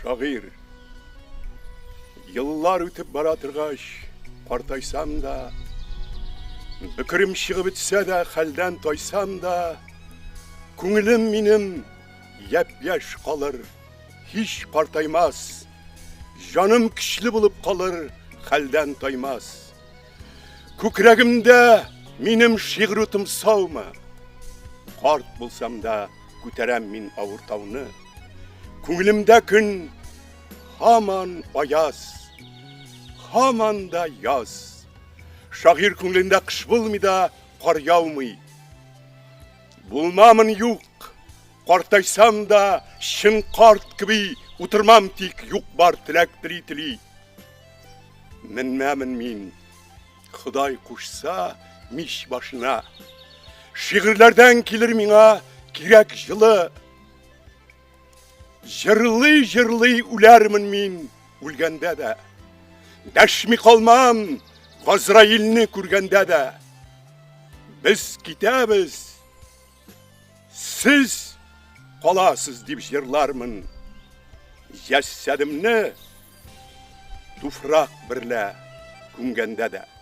Şagir, yıllar ötüp baratırgaç, qartaysam da, bikirim şıgıp bitse de, halden toysam da, көңілім менім яп-яш қалыр, hiç qartaymaz. Canım күчлі болып қалыр, халдан таймас. Көкірегімде менім шиғыр өтім саумы. Қарт болсам да көтерем мен ауыр тауны. Көңілімде күн хаман аяз, хаман да яз. Шағир көңілінде қыш болмыйда қар яумый. Bulmamın yok, qartaysam da şın qart gibi oturmam tik yok bar tilak tili. Minməmin min, Xuday kuşsa miş başına. Şiirlerden gelir mina kirek жылы. Jırlı ularmın min ulgende de. Dəşmi qalmam Azrailni kurgende de. Biz kitabız. Siz qalasız deb yırlarmın. Jassadimni tufraq birla ko'mganda da.